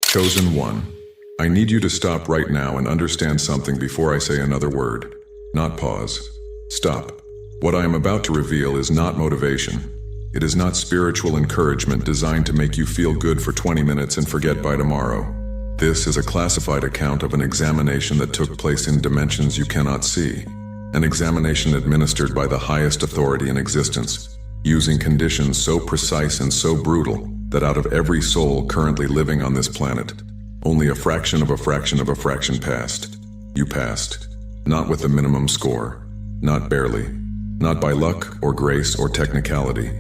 Chosen one, I need you to stop right now and understand something before I say another word. Not pause. Stop. What I am about to reveal is not motivation. It is not spiritual encouragement designed to make you feel good for 20 minutes and forget by tomorrow. This is a classified account of an examination that took place in dimensions you cannot see. An examination administered by the highest authority in existence, using conditions so precise and so brutal that out of every soul currently living on this planet, only a fraction of a fraction of a fraction passed. You passed. Not with a minimum score. Not barely. Not by luck or grace or technicality.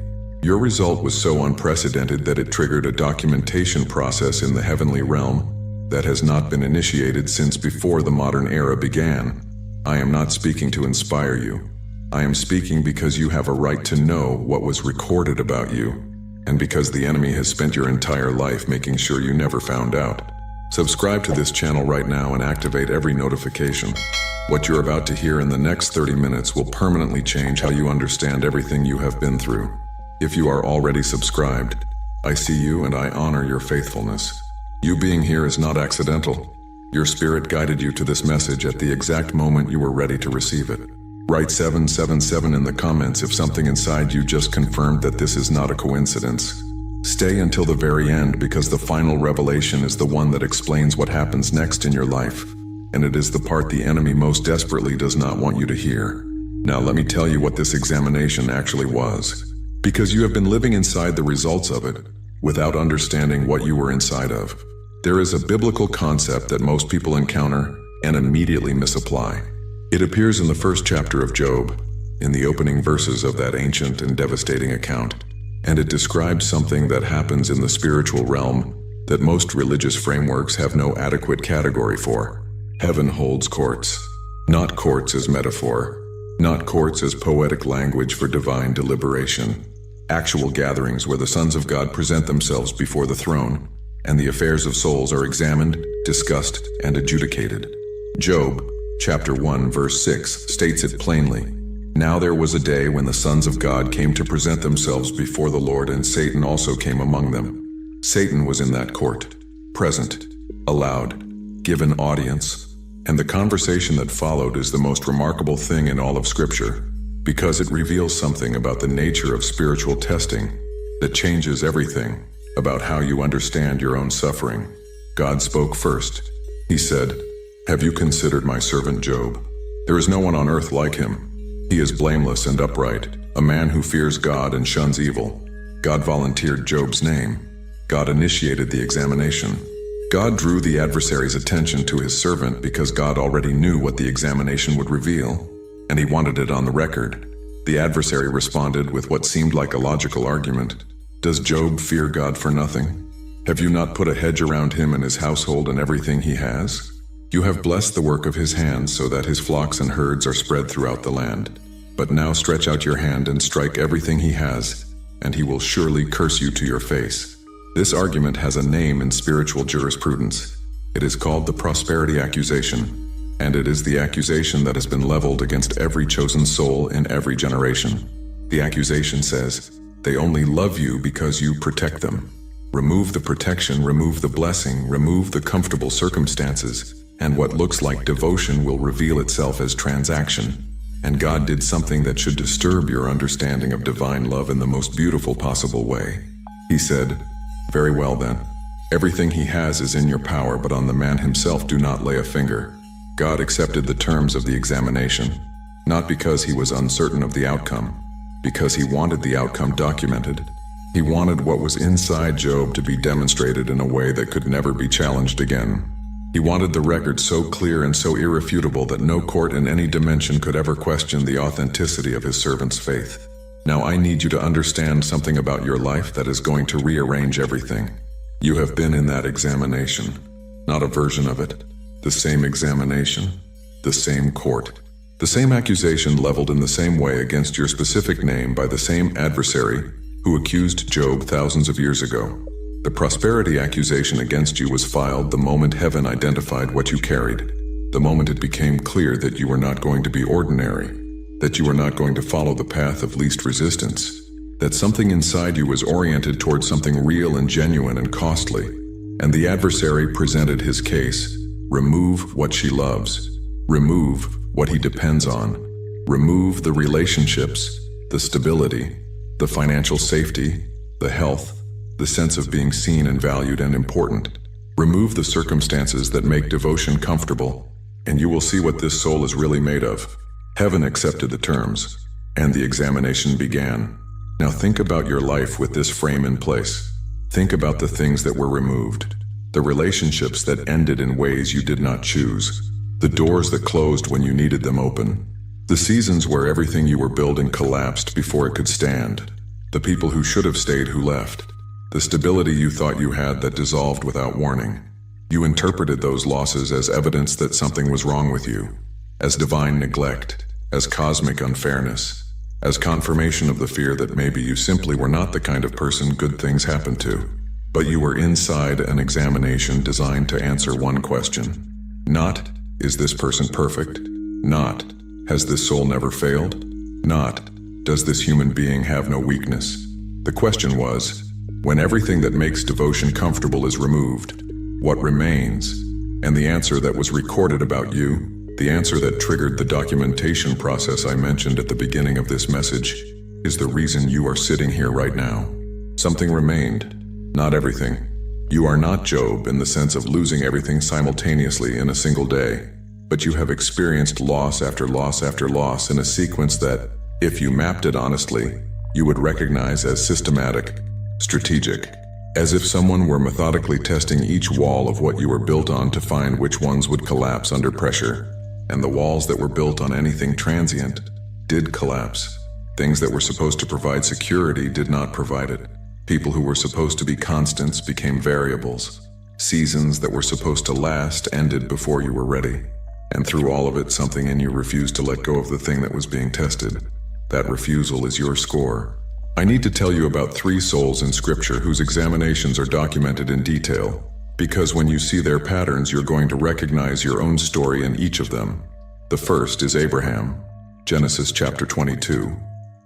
Your result was so unprecedented that it triggered a documentation process in the heavenly realm that has not been initiated since before the modern era began. I am not speaking to inspire you. I am speaking because you have a right to know what was recorded about you, and because the enemy has spent your entire life making sure you never found out. Subscribe to this channel right now and activate every notification. What you're about to hear in the next 30 minutes will permanently change how you understand everything you have been through. If you are already subscribed, I see you and I honor your faithfulness. You being here is not accidental. Your spirit guided you to this message at the exact moment you were ready to receive it. Write 777 in the comments if something inside you just confirmed that this is not a coincidence. Stay until the very end because the final revelation is the one that explains what happens next in your life, and it is the part the enemy most desperately does not want you to hear. Now let me tell you what this examination actually was, because you have been living inside the results of it without understanding what you were inside of. There is a biblical concept that most people encounter and immediately misapply. It appears in the first chapter of Job, in the opening verses of that ancient and devastating account, and it describes something that happens in the spiritual realm that most religious frameworks have no adequate category for. Heaven holds courts. Not courts as metaphor, not courts as poetic language for divine deliberation. Actual gatherings where the sons of God present themselves before the throne, and the affairs of souls are examined, discussed, and adjudicated. Job, chapter 1, verse 6, states it plainly. Now there was a day when the sons of God came to present themselves before the Lord, and Satan also came among them. Satan was in that court, present, allowed, given audience, and the conversation that followed is the most remarkable thing in all of Scripture, because it reveals something about the nature of spiritual testing that changes everything about how you understand your own suffering. God spoke first. He said, "Have you considered my servant Job? There is no one on earth like him. He is blameless and upright, a man who fears God and shuns evil." God volunteered Job's name. God initiated the examination. God drew the adversary's attention to his servant because God already knew what the examination would reveal, and he wanted it on the record. The adversary responded with what seemed like a logical argument. Does Job fear God for nothing? Have you not put a hedge around him and his household and everything he has? You have blessed the work of his hands so that his flocks and herds are spread throughout the land. But now stretch out your hand and strike everything he has, and he will surely curse you to your face. This argument has a name in spiritual jurisprudence. It is called the prosperity accusation, and it is the accusation that has been leveled against every chosen soul in every generation. The accusation says, they only love you because you protect them. Remove the protection, remove the blessing, remove the comfortable circumstances, and what looks like devotion will reveal itself as transaction. And God did something that should disturb your understanding of divine love in the most beautiful possible way. He said, "Very well then. Everything he has is in your power, but on the man himself do not lay a finger." God accepted the terms of the examination, not because he was uncertain of the outcome, because he wanted the outcome documented. He wanted what was inside Job to be demonstrated in a way that could never be challenged again. He wanted the record so clear and so irrefutable that no court in any dimension could ever question the authenticity of his servant's faith. Now I need you to understand something about your life that is going to rearrange everything. You have been in that examination, not a version of it. The same examination, the same court, the same accusation leveled in the same way against your specific name by the same adversary who accused Job thousands of years ago. The prosperity accusation against you was filed the moment heaven identified what you carried, the moment it became clear that you were not going to be ordinary, that you were not going to follow the path of least resistance, that something inside you was oriented towards something real and genuine and costly. And the adversary presented his case. Remove what she loves. Remove what he depends on. Remove the relationships, the stability, the financial safety, the health, the sense of being seen and valued and important. Remove the circumstances that make devotion comfortable, and you will see what this soul is really made of. Heaven accepted the terms, and the examination began. Now think about your life with this frame in place. Think about the things that were removed, the relationships that ended in ways you did not choose, the doors that closed when you needed them open, the seasons where everything you were building collapsed before it could stand, the people who should have stayed who left, the stability you thought you had that dissolved without warning. You interpreted those losses as evidence that something was wrong with you, as divine neglect, as cosmic unfairness, as confirmation of the fear that maybe you simply were not the kind of person good things happened to. But you were inside an examination designed to answer one question. Not, is this person perfect? Not, has this soul never failed? Not, does this human being have no weakness? The question was, when everything that makes devotion comfortable is removed, what remains? And the answer that was recorded about you, the answer that triggered the documentation process I mentioned at the beginning of this message, is the reason you are sitting here right now. Something remained, not everything. You are not Job in the sense of losing everything simultaneously in a single day, but you have experienced loss after loss after loss in a sequence that, if you mapped it honestly, you would recognize as systematic, strategic, as if someone were methodically testing each wall of what you were built on to find which ones would collapse under pressure. And the walls that were built on anything transient did collapse. Things that were supposed to provide security did not provide it. People who were supposed to be constants became variables. Seasons that were supposed to last ended before you were ready. And through all of it, something in you refused to let go of the thing that was being tested. That refusal is your score. I need to tell you about 3 souls in Scripture whose examinations are documented in detail, because when you see their patterns, you're going to recognize your own story in each of them. The first is Abraham. Genesis chapter 22.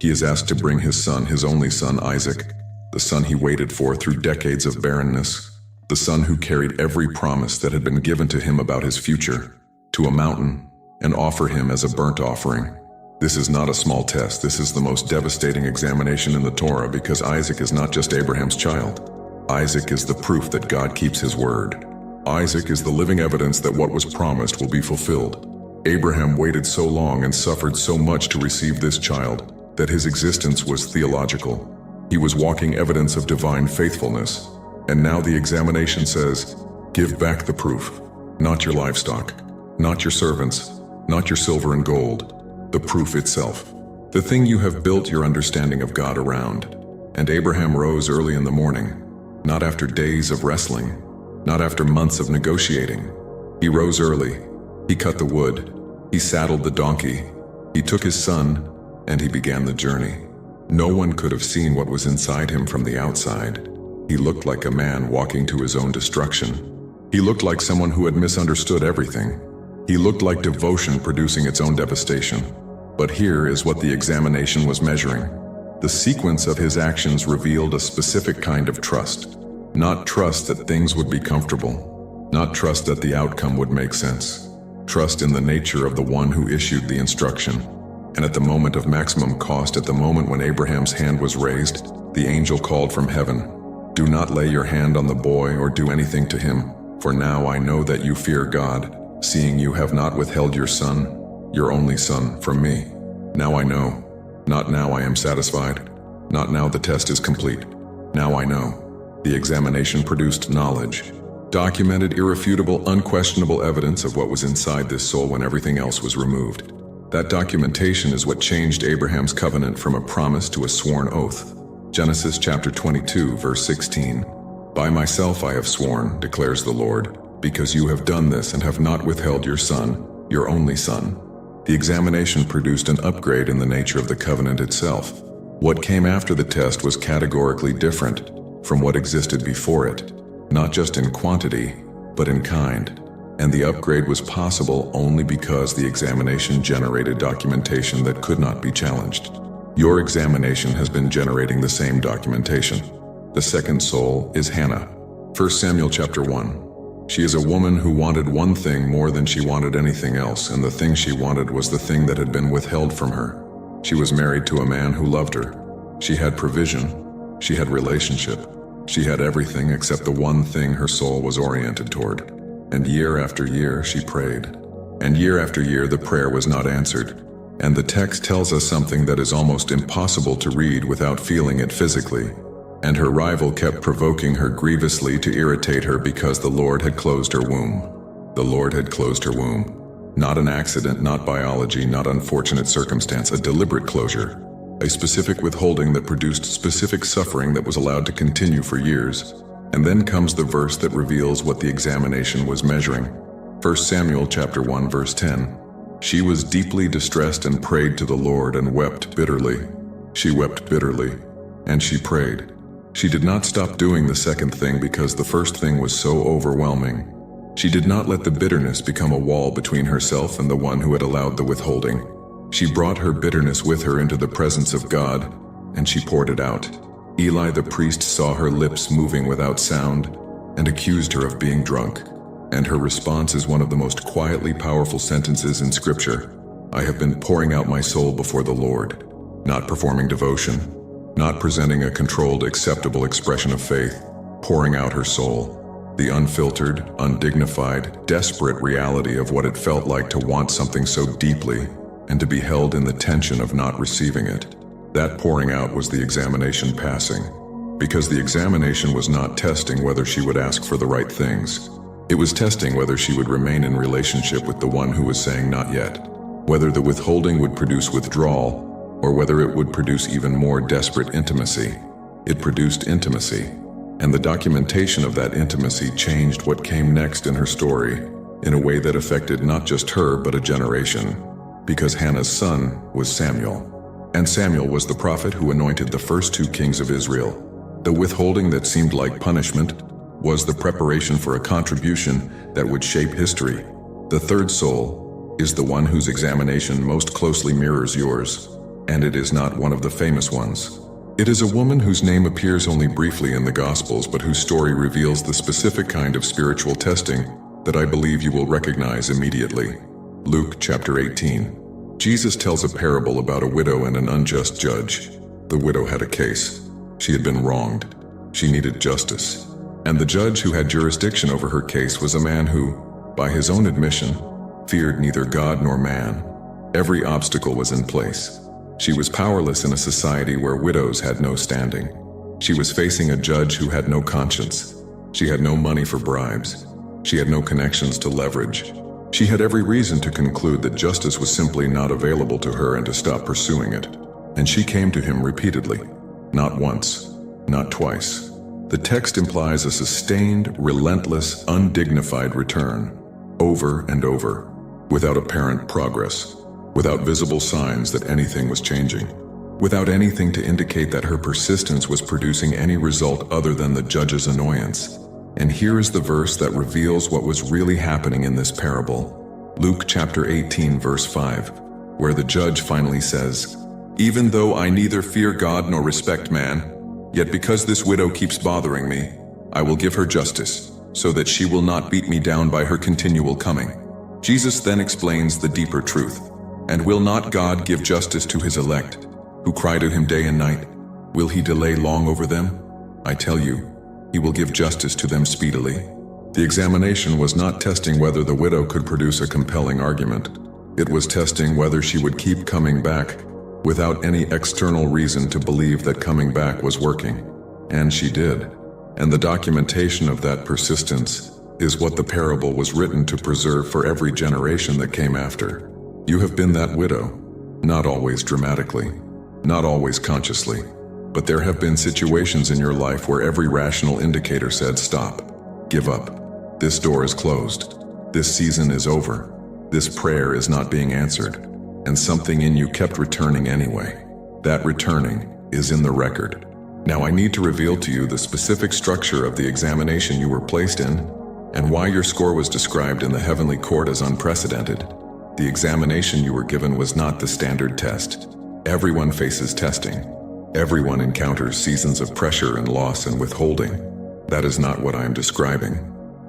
He is asked to bring his son, his only son, Isaac, the son he waited for through decades of barrenness, the son who carried every promise that had been given to him about his future, to a mountain and offer him as a burnt offering. This is not a small test. This is the most devastating examination in the Torah, because Isaac is not just Abraham's child. Isaac is the proof that God keeps his word. Isaac is the living evidence that what was promised will be fulfilled. Abraham waited so long and suffered so much to receive this child that his existence was theological. He was walking evidence of divine faithfulness. And now the examination says, give back the proof. Not your livestock, not your servants, not your silver and gold, the proof itself. The thing you have built your understanding of God around. And Abraham rose early in the morning. Not after days of wrestling, not after months of negotiating. He rose early, he cut the wood, he saddled the donkey, he took his son, and he began the journey. No one could have seen what was inside him from the outside. He looked like a man walking to his own destruction. He looked like someone who had misunderstood everything. He looked like devotion producing its own devastation. But here is what the examination was measuring. The sequence of his actions revealed a specific kind of trust. Not trust that things would be comfortable. Not trust that the outcome would make sense. Trust in the nature of the one who issued the instruction. And at the moment of maximum cost, at the moment when Abraham's hand was raised, the angel called from heaven, "Do not lay your hand on the boy or do anything to him, for now I know that you fear God, seeing you have not withheld your son, your only son, from me. Now I know. Not now I am satisfied. Not now the test is complete. Now I know." The examination produced knowledge, documented, irrefutable, unquestionable evidence of what was inside this soul when everything else was removed. That documentation is what changed Abraham's covenant from a promise to a sworn oath. Genesis chapter 22, verse 16. "By myself I have sworn, declares the Lord, because you have done this and have not withheld your son, your only son." The examination produced an upgrade in the nature of the covenant itself. What came after the test was categorically different from what existed before it, not just in quantity, but in kind. And the upgrade was possible only because the examination generated documentation that could not be challenged. Your examination has been generating the same documentation. The second soul is Hannah. 1 Samuel chapter 1. She is a woman who wanted one thing more than she wanted anything else, and the thing she wanted was the thing that had been withheld from her. She was married to a man who loved her. She had provision. She had relationship. She had everything except the one thing her soul was oriented toward. And year after year, she prayed. And year after year, the prayer was not answered. And the text tells us something that is almost impossible to read without feeling it physically. And her rival kept provoking her grievously to irritate her because the Lord had closed her womb. The Lord had closed her womb. Not an accident, not biology, not unfortunate circumstance, a deliberate closure. A specific withholding that produced specific suffering that was allowed to continue for years. And then comes the verse that reveals what the examination was measuring. 1 Samuel chapter 1 verse 10. She was deeply distressed and prayed to the Lord and wept bitterly. She wept bitterly, and she prayed. She did not stop doing the second thing because the first thing was so overwhelming. She did not let the bitterness become a wall between herself and the one who had allowed the withholding. She brought her bitterness with her into the presence of God, and she poured it out. Eli the priest saw her lips moving without sound and accused her of being drunk. And her response is one of the most quietly powerful sentences in Scripture. I have been pouring out my soul before the Lord, not performing devotion, not presenting a controlled, acceptable expression of faith, pouring out her soul. The unfiltered, undignified, desperate reality of what it felt like to want something so deeply and to be held in the tension of not receiving it. That pouring out was the examination passing, because the examination was not testing whether she would ask for the right things. It was testing whether she would remain in relationship with the one who was saying not yet, whether the withholding would produce withdrawal, or whether it would produce even more desperate intimacy. It produced intimacy, and the documentation of that intimacy changed what came next in her story in a way that affected not just her but a generation, because Hannah's son was Samuel, and Samuel was the prophet who anointed the first two kings of Israel. The withholding that seemed like punishment was the preparation for a contribution that would shape history. The third soul is the one whose examination most closely mirrors yours, and it is not one of the famous ones. It is a woman whose name appears only briefly in the Gospels, but whose story reveals the specific kind of spiritual testing that I believe you will recognize immediately. Luke chapter 18. Jesus tells a parable about a widow and an unjust judge. The widow had a case. She had been wronged. She needed justice. And the judge who had jurisdiction over her case was a man who, by his own admission, feared neither God nor man. Every obstacle was in place. She was powerless in a society where widows had no standing. She was facing a judge who had no conscience. She had no money for bribes. She had no connections to leverage. She had every reason to conclude that justice was simply not available to her and to stop pursuing it. And she came to him repeatedly. Not once, not twice. The text implies a sustained, relentless, undignified return, over and over, without apparent progress, without visible signs that anything was changing, without anything to indicate that her persistence was producing any result other than the judge's annoyance. And here is the verse that reveals what was really happening in this parable. Luke chapter 18 verse 5, where the judge finally says, "Even though I neither fear God nor respect man, yet because this widow keeps bothering me, I will give her justice, so that she will not beat me down by her continual coming." Jesus then explains the deeper truth. And will not God give justice to his elect, who cry to him day and night? Will he delay long over them? I tell you, he will give justice to them speedily. The examination was not testing whether the widow could produce a compelling argument. It was testing whether she would keep coming back without any external reason to believe that coming back was working. And she did. And the documentation of that persistence is what the parable was written to preserve for every generation that came after. You have been that widow, not always dramatically, not always consciously, but there have been situations in your life where every rational indicator said stop, give up, this door is closed, this season is over, this prayer is not being answered, and something in you kept returning anyway. That returning is in the record. Now I need to reveal to you the specific structure of the examination you were placed in, and why your score was described in the heavenly court as unprecedented. The examination you were given was not the standard test. Everyone faces testing. Everyone encounters seasons of pressure and loss and withholding. That is not what I am describing.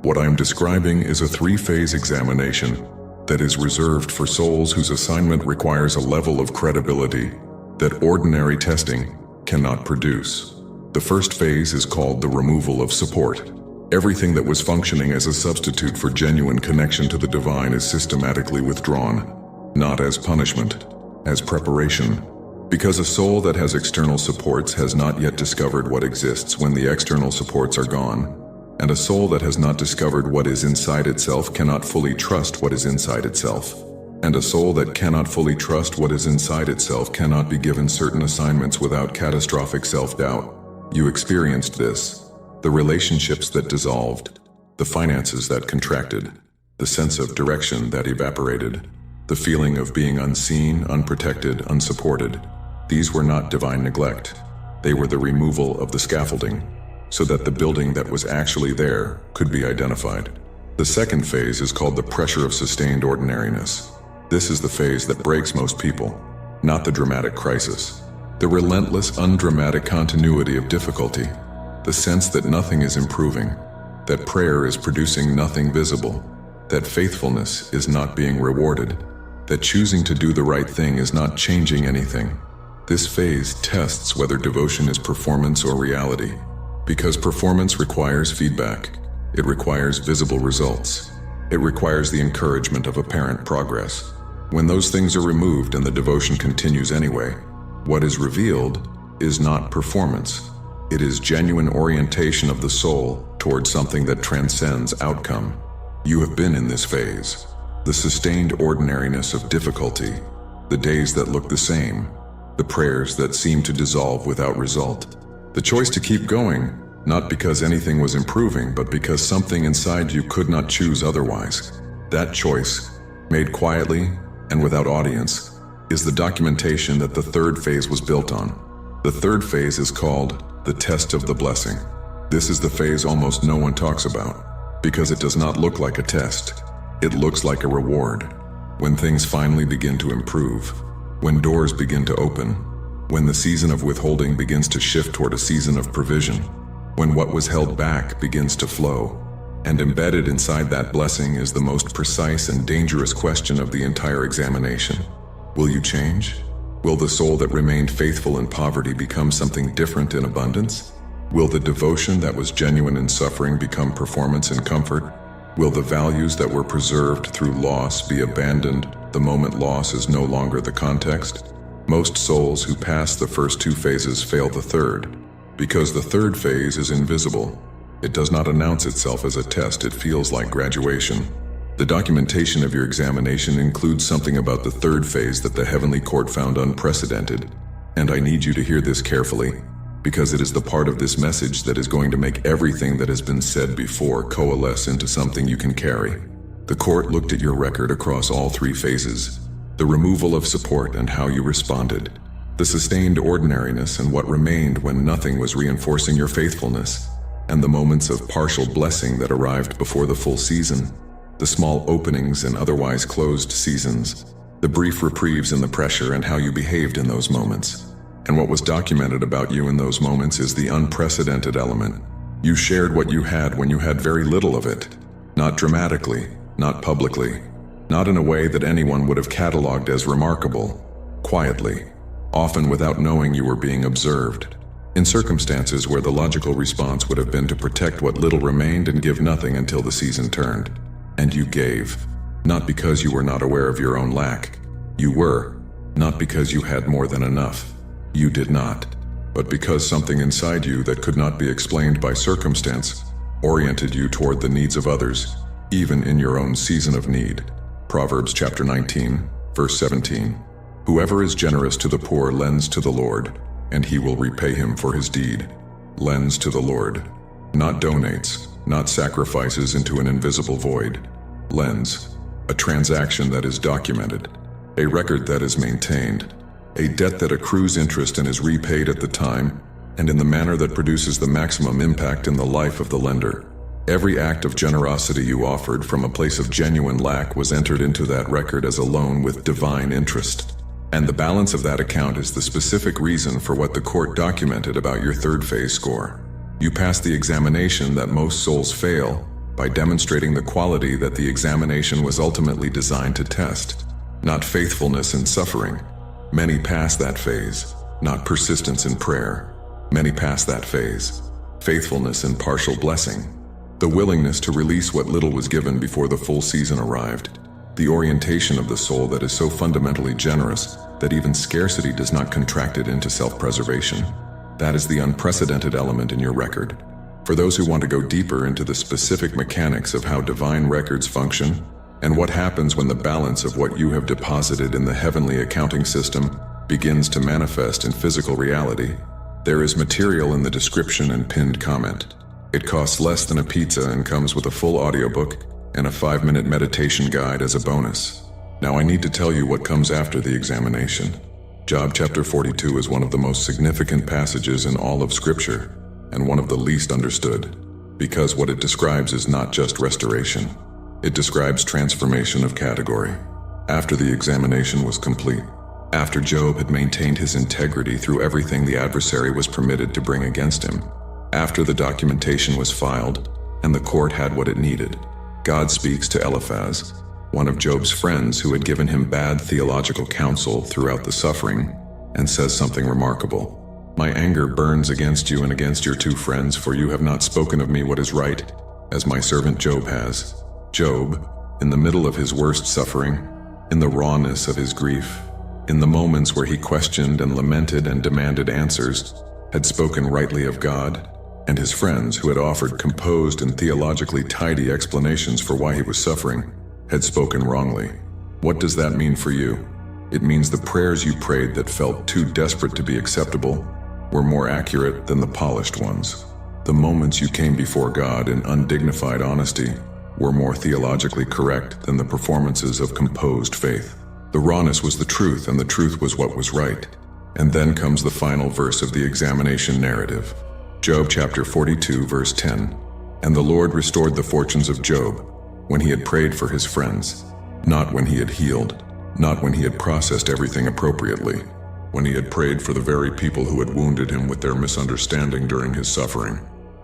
What I am describing is a three-phase examination that is reserved for souls whose assignment requires a level of credibility that ordinary testing cannot produce. The first phase is called the removal of support. Everything that was functioning as a substitute for genuine connection to the divine is systematically withdrawn, not as punishment, as preparation. Because a soul that has external supports has not yet discovered what exists when the external supports are gone, and a soul that has not discovered what is inside itself cannot fully trust what is inside itself. And a soul that cannot fully trust what is inside itself cannot be given certain assignments without catastrophic self-doubt. You experienced this. The relationships that dissolved, the finances that contracted, the sense of direction that evaporated, the feeling of being unseen, unprotected, unsupported. These were not divine neglect. They were the removal of the scaffolding, so that the building that was actually there could be identified. The second phase is called the pressure of sustained ordinariness. This is the phase that breaks most people, not the dramatic crisis. The relentless, undramatic continuity of difficulty, the sense that nothing is improving, that prayer is producing nothing visible, that faithfulness is not being rewarded, that choosing to do the right thing is not changing anything. This phase tests whether devotion is performance or reality. Because performance requires feedback, it requires visible results. It requires the encouragement of apparent progress. When those things are removed and the devotion continues anyway, what is revealed is not performance. It is genuine orientation of the soul towards something that transcends outcome. You have been in this phase. The sustained ordinariness of difficulty, the days that look the same, the prayers that seem to dissolve without result. The choice to keep going, not because anything was improving, but because something inside you could not choose otherwise. That choice, made quietly and without audience, is the documentation that the third phase was built on. The third phase is called the test of the blessing. This is the phase almost no one talks about, because it does not look like a test. It looks like a reward. When things finally begin to improve, when doors begin to open, when the season of withholding begins to shift toward a season of provision, when what was held back begins to flow, and embedded inside that blessing is the most precise and dangerous question of the entire examination. Will you change? Will the soul that remained faithful in poverty become something different in abundance? Will the devotion that was genuine in suffering become performance in comfort? Will the values that were preserved through loss be abandoned the moment loss is no longer the context? Most souls who pass the first two phases fail the third, because the third phase is invisible. It does not announce itself as a test, it feels like graduation. The documentation of your examination includes something about the third phase that the heavenly court found unprecedented, and I need you to hear this carefully, because it is the part of this message that is going to make everything that has been said before coalesce into something you can carry. The court looked at your record across all three phases, the removal of support and how you responded, the sustained ordinariness and what remained when nothing was reinforcing your faithfulness, and the moments of partial blessing that arrived before the full season, the small openings and otherwise closed seasons, the brief reprieves in the pressure and how you behaved in those moments. And what was documented about you in those moments is the unprecedented element. You shared what you had when you had very little of it, not dramatically, not publicly, not in a way that anyone would have cataloged as remarkable, quietly, often without knowing you were being observed, in circumstances where the logical response would have been to protect what little remained and give nothing until the season turned. And you gave, not because you were not aware of your own lack. You were, not because you had more than enough. You did not, but because something inside you that could not be explained by circumstance oriented you toward the needs of others, even in your own season of need. Proverbs chapter 19, verse 17. Whoever is generous to the poor lends to the Lord, and he will repay him for his deed. Lends to the Lord. Not donates, not sacrifices into an invisible void. Lends. A transaction that is documented. A record that is maintained. A debt that accrues interest and is repaid at the time, and in the manner that produces the maximum impact in the life of the lender. Every act of generosity you offered from a place of genuine lack was entered into that record as a loan with divine interest. And the balance of that account is the specific reason for what the court documented about your third phase score. You passed the examination that most souls fail by demonstrating the quality that the examination was ultimately designed to test, not faithfulness in suffering. Many pass that phase, not persistence in prayer. Many pass that phase, faithfulness in partial blessing, the willingness to release what little was given before the full season arrived, the orientation of the soul that is so fundamentally generous that even scarcity does not contract it into self-preservation. That is the unprecedented element in your record. For those who want to go deeper into the specific mechanics of how divine records function and what happens when the balance of what you have deposited in the heavenly accounting system begins to manifest in physical reality, there is material in the description and pinned comment. It costs less than a pizza and comes with a full audiobook and a 5-minute meditation guide as a bonus. Now I need to tell you what comes after the examination. Job chapter 42 is one of the most significant passages in all of Scripture, and one of the least understood, because what it describes is not just restoration. It describes transformation of category. After the examination was complete, after Job had maintained his integrity through everything the adversary was permitted to bring against him, after the documentation was filed and the court had what it needed, God speaks to Eliphaz, one of Job's friends who had given him bad theological counsel throughout the suffering, and says something remarkable. My anger burns against you and against your 2 friends, for you have not spoken of me what is right, as my servant Job has. Job, in the middle of his worst suffering, in the rawness of his grief, in the moments where he questioned and lamented and demanded answers, had spoken rightly of God, and his friends, who had offered composed and theologically tidy explanations for why he was suffering, had spoken wrongly. What does that mean for you? It means the prayers you prayed that felt too desperate to be acceptable were more accurate than the polished ones. The moments you came before God in undignified honesty were more theologically correct than the performances of composed faith. The rawness was the truth, and the truth was what was right. And then comes the final verse of the examination narrative. Job chapter 42 verse 10. And the Lord restored the fortunes of Job when he had prayed for his friends, not when he had healed, not when he had processed everything appropriately, when he had prayed for the very people who had wounded him with their misunderstanding during his suffering.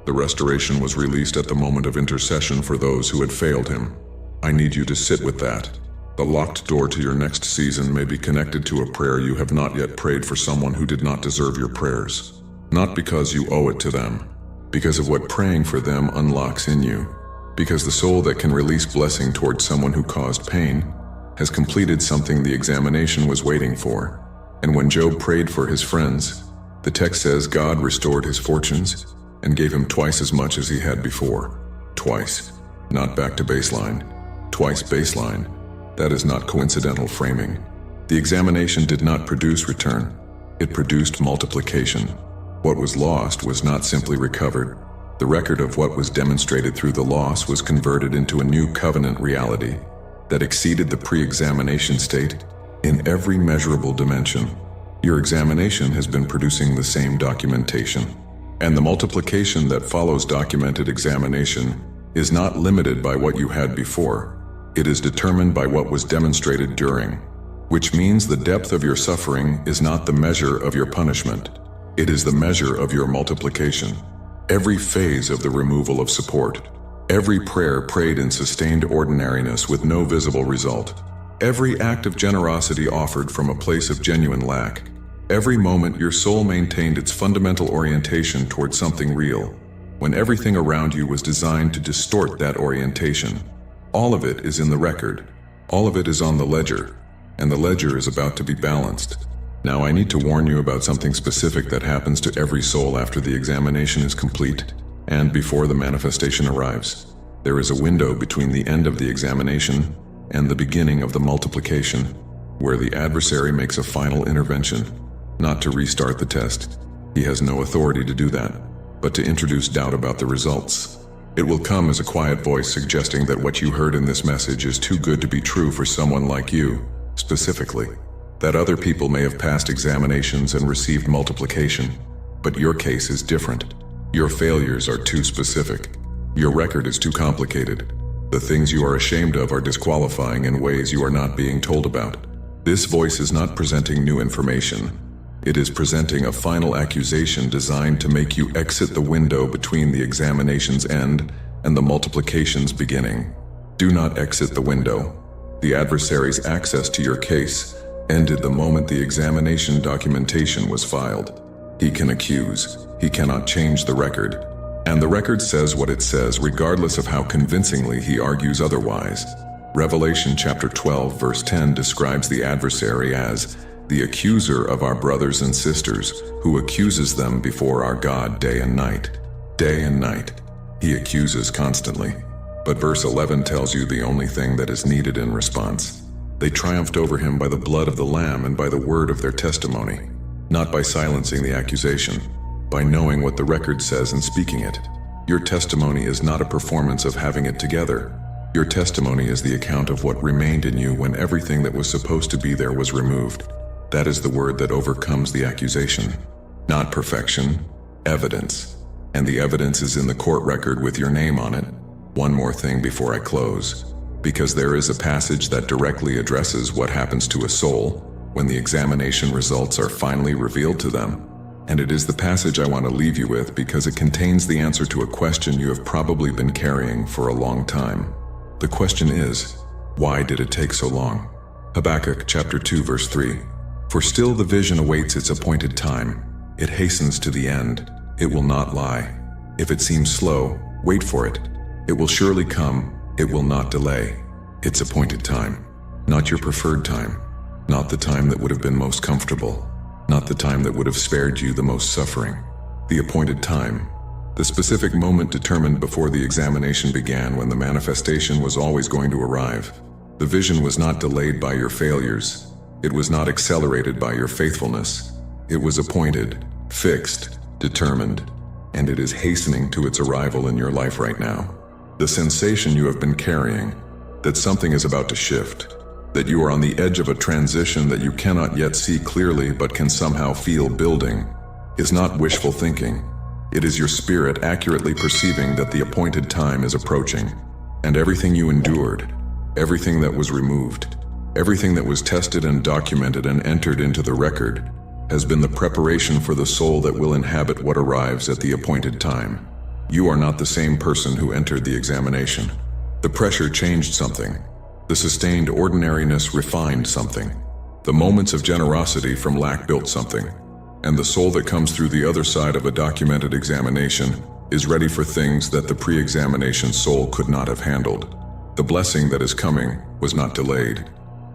The restoration was released at the moment of intercession for those who had failed him. I need you to sit with that. The locked door to your next season may be connected to a prayer you have not yet prayed for someone who did not deserve your prayers. Not because you owe it to them, because of what praying for them unlocks in you. Because the soul that can release blessing towards someone who caused pain has completed something the examination was waiting for. And when Job prayed for his friends, the text says God restored his fortunes and gave him twice as much as he had before. Twice, not back to baseline. Twice baseline. That is not coincidental framing. The examination did not produce return. It produced multiplication. What was lost was not simply recovered. The record of what was demonstrated through the loss was converted into a new covenant reality that exceeded the pre-examination state in every measurable dimension. Your examination has been producing the same documentation, and the multiplication that follows documented examination is not limited by what you had before. It is determined by what was demonstrated during, which means the depth of your suffering is not the measure of your punishment. It is the measure of your multiplication. Every phase of the removal of support, every prayer prayed in sustained ordinariness with no visible result, every act of generosity offered from a place of genuine lack, every moment your soul maintained its fundamental orientation toward something real, when everything around you was designed to distort that orientation. All of it is in the record. All of it is on the ledger, and the ledger is about to be balanced. Now I need to warn you about something specific that happens to every soul after the examination is complete and before the manifestation arrives. There is a window between the end of the examination and the beginning of the multiplication, where the adversary makes a final intervention, not to restart the test. He has no authority to do that, but to introduce doubt about the results. It will come as a quiet voice suggesting that what you heard in this message is too good to be true for someone like you, specifically. That other people may have passed examinations and received multiplication, but your case is different. Your failures are too specific. Your record is too complicated. The things you are ashamed of are disqualifying in ways you are not being told about. This voice is not presenting new information. It is presenting a final accusation designed to make you exit the window between the examination's end and the multiplication's beginning. Do not exit the window. The adversary's access to your case ended the moment the examination documentation was filed. He can accuse. He cannot change the record. And the record says what it says regardless of how convincingly he argues otherwise. Revelation chapter 12 verse 10 describes the adversary as the accuser of our brothers and sisters, who accuses them before our God day and night. Day and night. He accuses constantly. But verse 11 tells you the only thing that is needed in response. They triumphed over him by the blood of the Lamb and by the word of their testimony, not by silencing the accusation, by knowing what the record says and speaking it. Your testimony is not a performance of having it together. Your testimony is the account of what remained in you when everything that was supposed to be there was removed. That is the word that overcomes the accusation. Not perfection, evidence. And the evidence is in the court record with your name on it. One more thing before I close, because there is a passage that directly addresses what happens to a soul when the examination results are finally revealed to them. And it is the passage I want to leave you with because it contains the answer to a question you have probably been carrying for a long time. The question is, why did it take so long? Habakkuk chapter 2 verse 3. For still the vision awaits its appointed time. It hastens to the end. It will not lie. If it seems slow, wait for it. It will surely come. It will not delay. Its appointed time. Not your preferred time. Not the time that would have been most comfortable. Not the time that would have spared you the most suffering. The appointed time. The specific moment determined before the examination began when the manifestation was always going to arrive. The vision was not delayed by your failures. It was not accelerated by your faithfulness. It was appointed, fixed, determined, and it is hastening to its arrival in your life right now. The sensation you have been carrying, that something is about to shift, that you are on the edge of a transition that you cannot yet see clearly but can somehow feel building, is not wishful thinking. It is your spirit accurately perceiving that the appointed time is approaching, and everything you endured, everything that was removed, everything that was tested and documented and entered into the record, has been the preparation for the soul that will inhabit what arrives at the appointed time. You are not the same person who entered the examination. The pressure changed something. The sustained ordinariness refined something. The moments of generosity from lack built something. And the soul that comes through the other side of a documented examination is ready for things that the pre-examination soul could not have handled. The blessing that is coming was not delayed.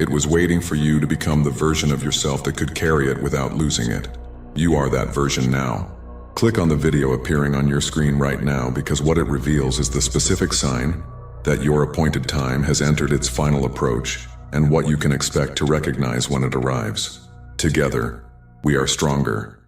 It was waiting for you to become the version of yourself that could carry it without losing it. You are that version now. Click on the video appearing on your screen right now because what it reveals is the specific sign that your appointed time has entered its final approach and what you can expect to recognize when it arrives. Together, we are stronger.